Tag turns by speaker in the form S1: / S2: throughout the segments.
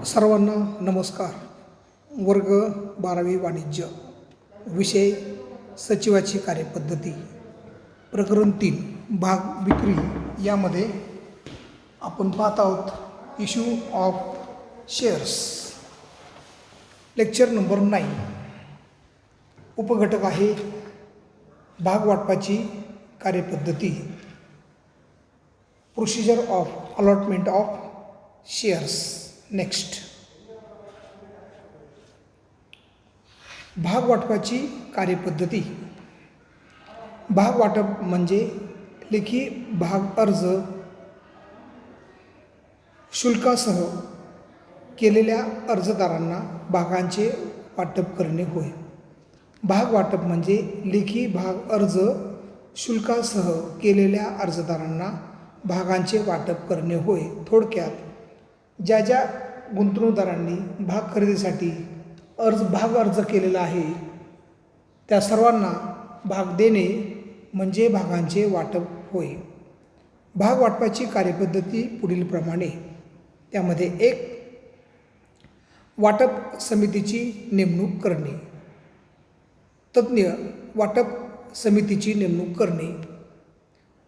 S1: सर्वांना नमस्कार. वर्ग 12वी वाणिज्य, विषय सचिवाची कार्यपद्धती, प्रकरण 3, भाग विक्री. यामध्ये आपण पाहत आहोत issue of shares. Lecture number 9. उपघटक आहे भाग वाटपाची कार्यपद्धती, procedure of allotment of shares. Next, भाग वाटपाची कार्यपद्धती. भाग वाटप म्हणजे लेखी भाग अर्ज शुल्कासह केलेल्या अर्जदारांना भागांचे वाटप करणे होय. भाग वाटप म्हणजे लेखी भाग अर्ज शुल्कासह केलेल्या अर्जदारांना भागांचे वाटप करणे होय. थोडक्यात, ज्या गुंतवणूकदारांनी भाग खरेदीसाठी भाग अर्ज केलेला आहे त्या सर्वांना भाग देणे म्हणजे भागांचे वाटप होय. भाग वाटपाची कार्यपद्धती पुढील प्रमाणे. त्यामध्ये 1. वाटप समितीची नेमणूक करणे. तज्ज्ञ वाटप समितीची नेमणूक करणे.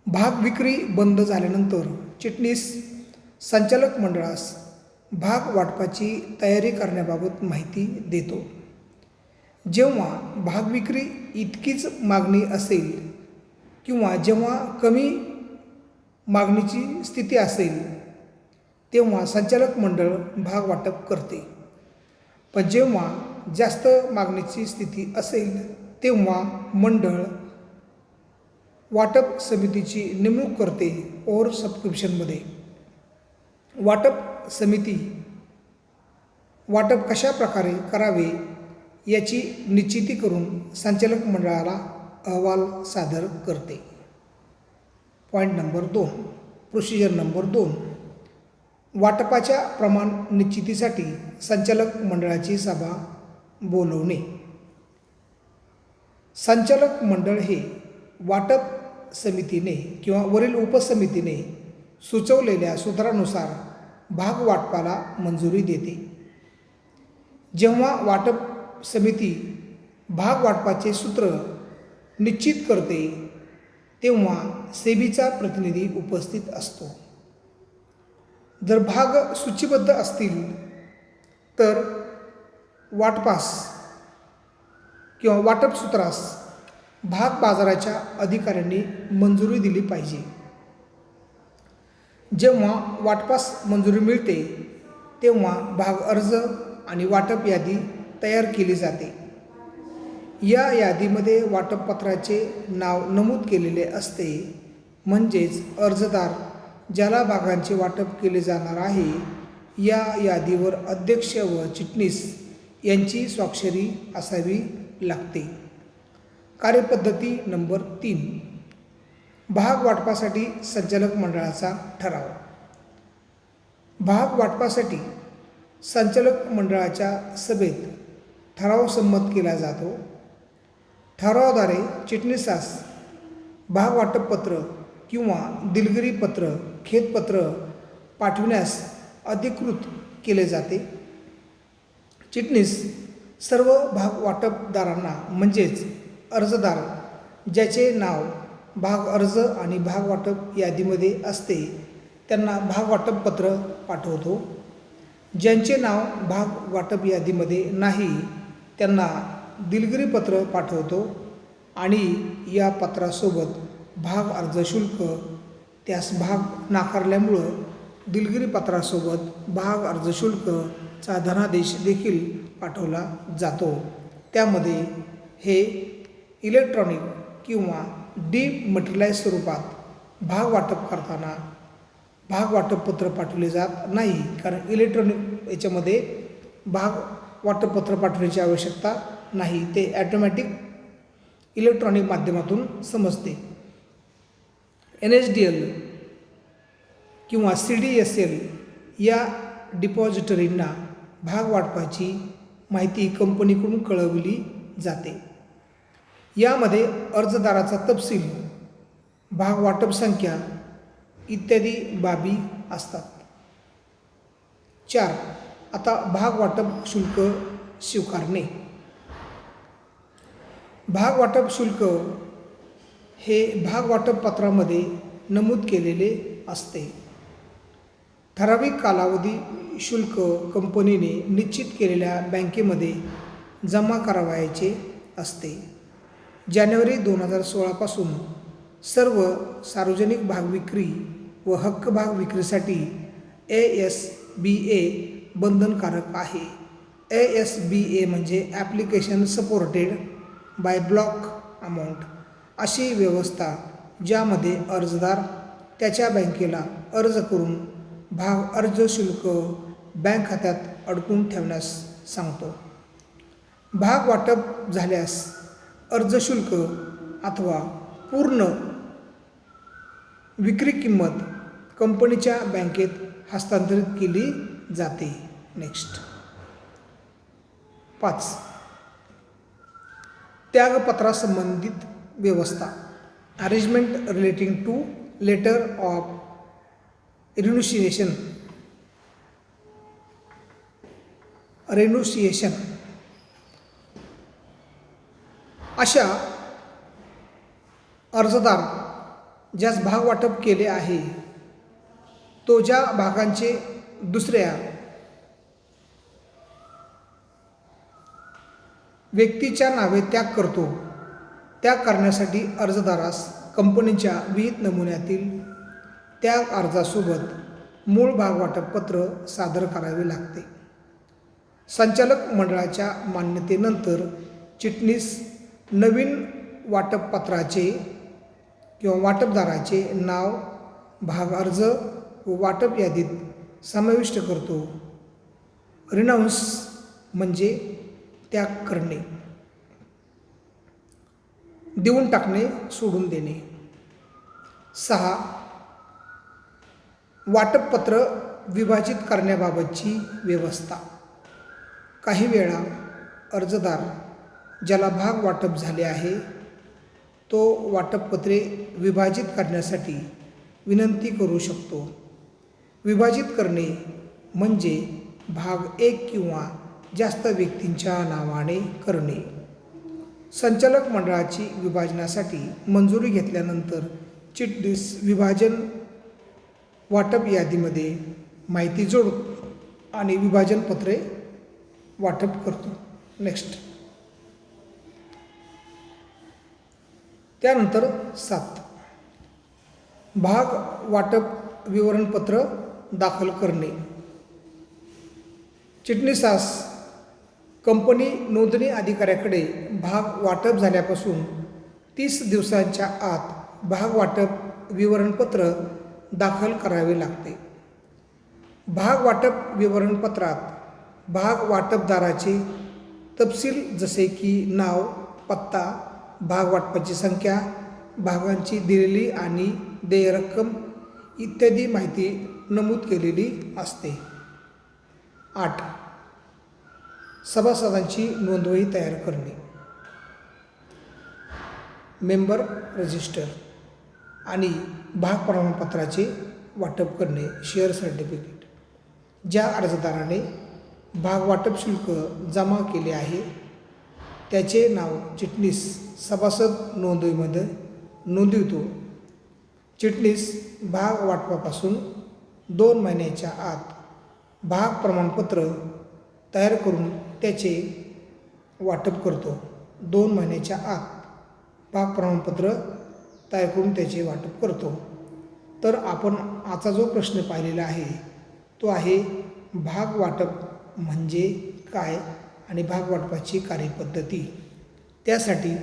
S1: भाग विक्री बंद झाल्यानंतर चिटणीस संचालक मंडळास भाग वाटपाची तयारी करण्याबाबत माहिती देतो. जेव्हा भाग विक्री इतकीच मागणी असेल किंवा जेव्हा कमी मागणीची स्थिती असेल तेव्हा संचालक मंडळ भाग वाटप करते. पण जेव्हा जास्त मागणीची स्थिती असेल तेव्हा मंडळ वाटप समितीची नेमणूक करते. ओव्हर सबस्क्रिप्शनमध्ये वाटप समिती वाटप कशा प्रकारे करावे याची निश्चिती करून संचालक मंडळाला अहवाल सादर करते. Point number 2. Procedure number 2. वाटपाच्या प्रमाण निश्चितीसाठी संचालक मंडळाची सभा बोलवणे. संचालक मंडळ हे वाटप समितीने किंवा वरील उपसमितीने सुचवलेल्या सूत्रानुसार भाग वाटपाला मंजुरी देते. जेव्हा वाटप समिती भाग वाटपाचे सूत्र निश्चित करते तेव्हा सेबीचा प्रतिनिधी उपस्थित असतो. जर भाग सूचीबद्ध असतील तर वाटपास किंवा वाटप सूत्रास भाग बाजाराच्या अधिकाऱ्यांनी मंजुरी दिली पाहिजे. जेव्हा वाटपास मंजुरी मिळते तेव्हा भाग अर्ज आणि वाटप यादी तयार केली जाते. या यादीमध्ये वाटपपत्राचे नाव नमूद केलेले असते. म्हणजेच अर्जदार ज्याला भागांचे वाटप केले जाणार आहे या यादीवर अध्यक्ष व चिटणीस यांची स्वाक्षरी असावी लागते. कार्यपद्धती नंबर 3. भाग वाटपासाठी संचालक मंडळाचा ठराव. भाग वाटपासाठी संचालक मंडळाच्या सभेत ठराव संमत केला जातो. ठरावाद्वारे चिटणीसास भाग वाटपपत्र किंवा दिलगिरी पत्र खेदपत्र पाठविण्यास अधिकृत केले जाते. चिटणीस सर्व भाग वाटपदारांना म्हणजेच अर्जदार ज्याचे नाव भाग अर्ज आणि भाग वाटप यादीमध्ये असते त्यांना भाग वाटप पत्र पाठवतो. ज्यांचे नाव भाग वाटप यादीमध्ये नाही त्यांना दिलगिरी पत्र पाठवतो आणि या पत्रासोबत भाग अर्ज शुल्क त्यास भाग नाकारल्यामुळं दिलगिरी पत्रासोबत भाग अर्ज शुल्कचा धनादेश देखील पाठवला जातो. त्यामध्ये हे इलेक्ट्रॉनिक किंवा डिमटेरियलाइज स्वरूपात भाग वाटप करताना भाग वाटपपत्र पाठवले जात नाही, कारण इलेक्ट्रॉनिक याच्यामध्ये भाग वाटपपत्र पाठवण्याची आवश्यकता नाही. ते ॲटोमॅटिक इलेक्ट्रॉनिक माध्यमातून समजते. NSDL किंवा CDSL या डिपॉझिटरींना भाग वाटपाची माहिती कंपनीकडून कळवली जाते. यामध्ये अर्जदाराचा तपशील, भाग वाटप संख्या इत्यादी बाबी असतात. 4. आता भाग वाटप शुल्क स्वीकारणे. भाग वाटप शुल्क हे भाग वाटप पत्रामध्ये नमूद केलेले असते. ठराविक कालावधी शुल्क कंपनीने निश्चित केलेल्या बँकेमध्ये जमा करावयाचे असते. जानेवारी 2016 पासून सर्व सार्वजनिक भागविक्री व हक्क भाग विक्रीसाठी ASBA बंधनकारक आहे. ASBA म्हणजे application supported by block amount अशी व्यवस्था ज्यामध्ये अर्जदार त्याच्या बँकेला अर्ज करून भाग अर्ज शुल्क बँक खात्यात अडकून ठेवण्यास सांगतो. भाग वाटप झाल्यास अर्ज शुल्क अथवा पूर्ण विक्री किंमत कंपनीच्या बँकेत हस्तांतरित केली जाते. नेक्स्ट 5. त्यागपत्रासंबंधित व्यवस्था. Arrangement relating to letter of renunciation. अशा अर्जदार ज्यास भाग वाटप केले आहे तो ज्या भागांचे दुसऱ्या व्यक्तीच्या नावे त्याग करतो, त्याग करण्यासाठी अर्जदारास कंपनीच्या विहित नमुन्यातील त्याग अर्जासोबत मूळ भाग वाटप पत्र सादर करावे लागते. संचालक मंडळाच्या मान्यतेनंतर चिटणीस नवीन वाटपपत्राचे किंवा वाटपदाराचे नाव भाग अर्ज व वाटप यादीत समाविष्ट करतो. रिनाऊन्स म्हणजे त्याग करणे, देऊन टाकणे, सोडून देणे. 6. वाटपपत्र विभाजित करण्याबाबतची व्यवस्था. काही वेळा अर्जदार ज्याला भाग वाटप झाले आहे तो वाटपपत्रे विभाजित करण्यासाठी विनंती करू शकतो. विभाजित करणे म्हणजे भाग एक किंवा जास्त व्यक्तींच्या नावाने करणे. संचालक मंडळाची विभाजनासाठी मंजुरी घेतल्यानंतर चिटणीस विभाजन वाटप यादीमध्ये माहिती जोडतो आणि विभाजन पत्रे वाटप करतो. नेक्स्ट त्यानंतर 7. भाग वाटप विवरणपत्र दाखल करणे. चिटणीसास कंपनी नोंदणी अधिकाऱ्याकडे भाग वाटप झाल्यापासून 30 दिवसांच्या आत भाग वाटप विवरणपत्र दाखल करावे लागते. भाग वाटप विवरणपत्रात भाग वाटपदाराचे तपशील जसे की नाव, पत्ता, भाग वाटपाची संख्या, भागांची दिलेली आणि देय रक्कम इत्यादी माहिती नमूद केलेली असते. 8. सभासदांची नोंदवही तयार करणे. मेंबर रजिस्टर आणि भाग प्रमाणपत्राचे वाटप करणे. Share certificate. ज्या अर्जदाराने भाग वाटप शुल्क जमा केले आहे त्याचे नाव चिटणीस सभासद नोंदवहीमध्ये नोंदवितो. चिटणीस भाग वाटपापासून 2 महिन्याच्या आत भाग प्रमाणपत्र तयार करून त्याचे वाटप करतो. 2 महिन्याच्या आत भाग प्रमाणपत्र तयार करून त्याचे वाटप करतो. तर आपण आजचा जो प्रश्न पाहिलेला आहे तो आहे भाग वाटप म्हणजे काय आणि भाग वाटपाची कार्यपद्धती. त्यासाठी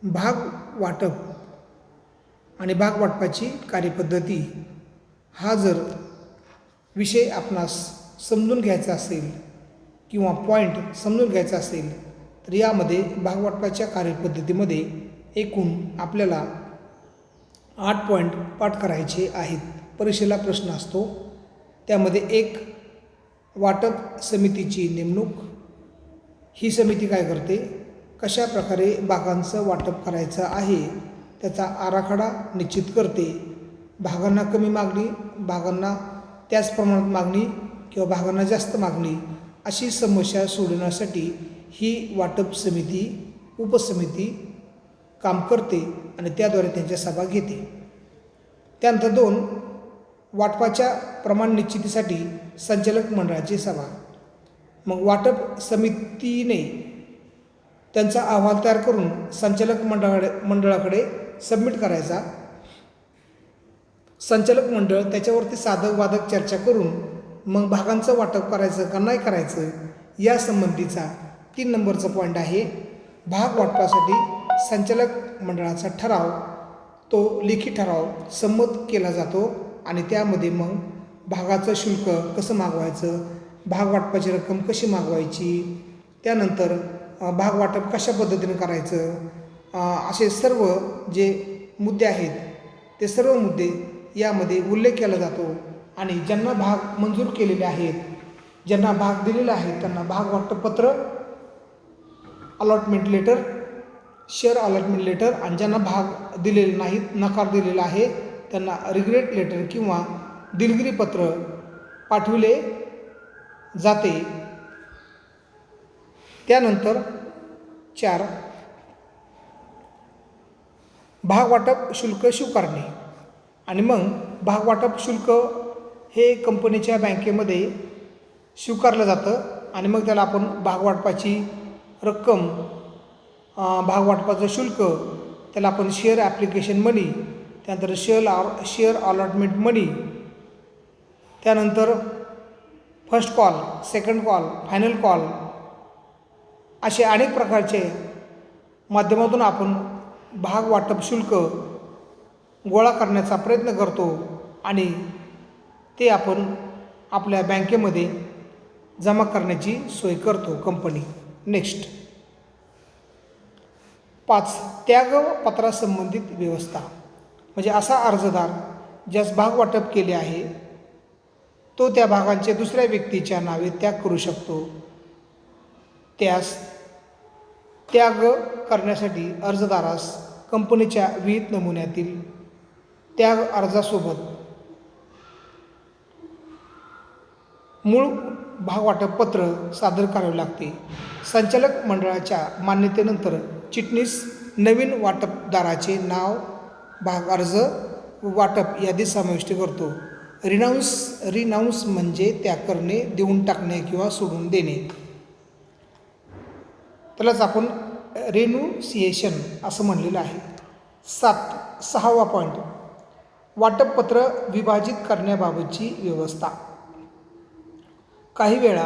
S1: भाग वाटप आणि भाग वाटपाची कार्यपद्धती हा जर विषय आपणास समजून घ्यायचा असेल किंवा पॉईंट समजून घ्यायचा असेल तर यामध्ये भाग वाटपाच्या कार्यपद्धतीमध्ये एकूण आपल्याला 8 पॉईंट पाठ करायचे आहेत. परीक्षेला प्रश्न असतो त्यामध्ये 1. वाटप समितीची नेमणूक. ही समिती काय करते, कशा प्रकारे भागांचं वाटप करायचं आहे त्याचा आराखडा निश्चित करते. भागांना कमी मागणी, भागांना त्याच प्रमाणात मागणी किंवा भागांना जास्त मागणी अशी समस्या सोडवण्यासाठी ही वाटप समिती उपसमिती काम करते आणि त्याद्वारे त्यांच्या सभा घेते. त्यानंतर 2 वाटपाच्या प्रमाण निश्चितीसाठी संचालक मंडळाची सभा. मग वाटप समितीने त्यांचा अहवाल तयार करून संचालक मंडळाकडे सबमिट करायचा. संचालक मंडळ त्याच्यावरती साधक बाधक चर्चा करून मग भागांचं वाटप करायचं का नाही करायचं या संबंधीचा 3 नंबरचा पॉईंट आहे. भाग वाटपासाठी संचालक मंडळाचा ठराव तो लेखी ठराव संमत केला जातो आणि त्यामध्ये मग भागाचं शुल्क कसं मागवायचं, भाग वाटपाची रक्कम कशी मागवायची, त्यानंतर भाग वाटप कशा पद्धतीने करायचं, असे सर्व जे मुद्दे आहेत ते सर्व मुद्दे यामध्ये उल्लेख केला जातो. आणि ज्यांना भाग मंजूर केलेले आहेत, ज्यांना भाग दिलेला आहे त्यांना भाग वाटपपत्र, allotment letter, share allotment letter, आणि ज्यांना भाग दिलेले नाहीत, नकार दिलेला आहे त्यांना रिग्रेट लेटर किंवा दिलगिरी पत्र पाठविले जाते. त्यानंतर 4 भाग वाटप शुल्क स्वीकारणे. आणि मग भाग वाटप शुल्क हे कंपनीच्या बँकेमध्ये स्वीकारलं जातं आणि मग त्याला आपण भाग वाटपाची रक्कम, भाग वाटपाचं शुल्क त्याला आपण शेअर ॲप्लिकेशन मनी, त्यानंतर शेअर अलॉटमेंट मनी, त्यानंतर first call, second call, final call असे अनेक प्रकारचे माध्यमातून आपण भाग वाटप शुल्क गोळा करण्याचा प्रयत्न करतो आणि ते आपण आपल्या बँकेमध्ये जमा करण्याची सोय करतो कंपनी. नेक्स्ट 5 त्यागपत्रासंबंधित व्यवस्था. म्हणजे असा अर्जदार ज्यास भाग वाटप केले आहे तो त्या भागांचे दुसऱ्या व्यक्तीच्या नावे त्याग करू शकतो. त्यास त्याग करण्यासाठी अर्जदारास कंपनीच्या विहित नमुन्यातील त्याग अर्जासोबत मूळ भागवाटप पत्र सादर करावे लागते. संचालक मंडळाच्या मान्यतेनंतर चिटणीस नवीन वाटपदाराचे नाव भाग अर्ज वाटप यादीत समाविष्ट करतो. रिनाऊन्स म्हणजे त्याग करणे, देऊन टाकणे किंवा सोडून देणे. त्यालाच आपण रेन्युसिएशन असं म्हणलेलं आहे. 6वा पॉईंट वाटपपत्र विभाजित करण्याबाबतची व्यवस्था. काही वेळा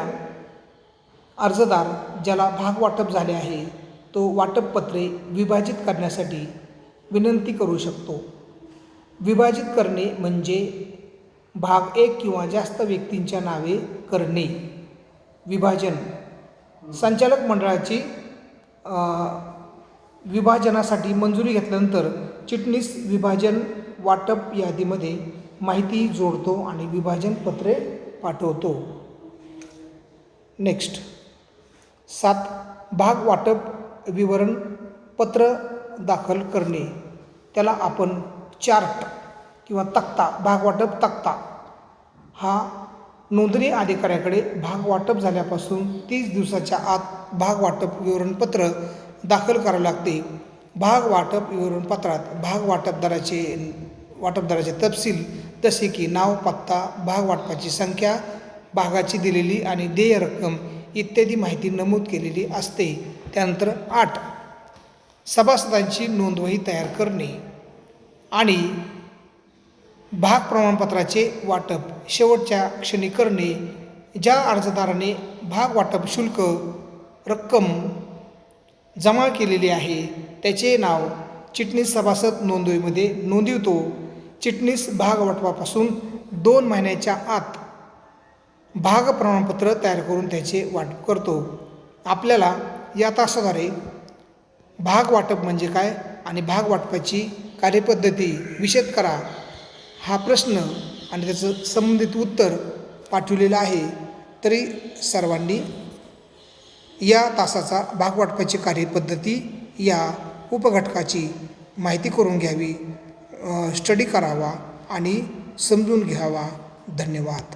S1: अर्जदार ज्याला भाग वाटप झाले आहे तो वाटपपत्रे विभाजित करण्यासाठी विनंती करू शकतो. विभाजित करणे म्हणजे भाग एक किंवा जास्त व्यक्तींच्या नावे करणे. विभाजन संचालक मंडळाची विभाजनासाठी मंजुरी घेतल्यानंतर चिटणीस विभाजन वाटप यादीमध्ये माहिती जोडतो आणि विभाजन पत्रे पाठवतो. नेक्स्ट 7 भाग वाटप विवरण पत्र दाखल करणे. त्याला आपण चार्ट किंवा तक्ता, भाग वाटप तक्ता हा नोंदणी अधिकाऱ्याकडे भाग वाटप झाल्यापासून 30 दिवसाच्या आत भाग वाटप विवरणपत्र दाखल करावे लागते. भाग वाटप विवरणपत्रात भाग वाटपदाराचे तपशील जसे की नाव, पत्ता, भाग वाटपाची संख्या, भागाची दिलेली आणि देय रक्कम इत्यादी माहिती नमूद केलेली असते. त्यानंतर 8 सभासदांची नोंदवही तयार करणे आणि भाग प्रमाणपत्राचे वाटप शेवटच्या क्षणी करणे. ज्या अर्जदाराने भाग वाटप शुल्क रक्कम जमा केलेली आहे त्याचे नाव चिटणीस सभासद नोंदवहीमध्ये नोंदवितो. चिटणीस भाग वाटपापासून 2 महिन्याच्या आत भाग प्रमाणपत्र तयार करून त्याचे वाटप करतो. आपल्याला या तासाद्वारे भाग वाटप म्हणजे काय आणि भाग वाटपाची कार्यपद्धती विशद करा हा प्रश्न आणि त्याचं संबंधित उत्तर पाठवलेलं आहे. तरी सर्वांनी या तासाचा भाग वाटपाची कार्यपद्धती या उपघटकाची माहिती करून घ्यावी, स्टडी करावा आणि समजून घ्यावा. धन्यवाद.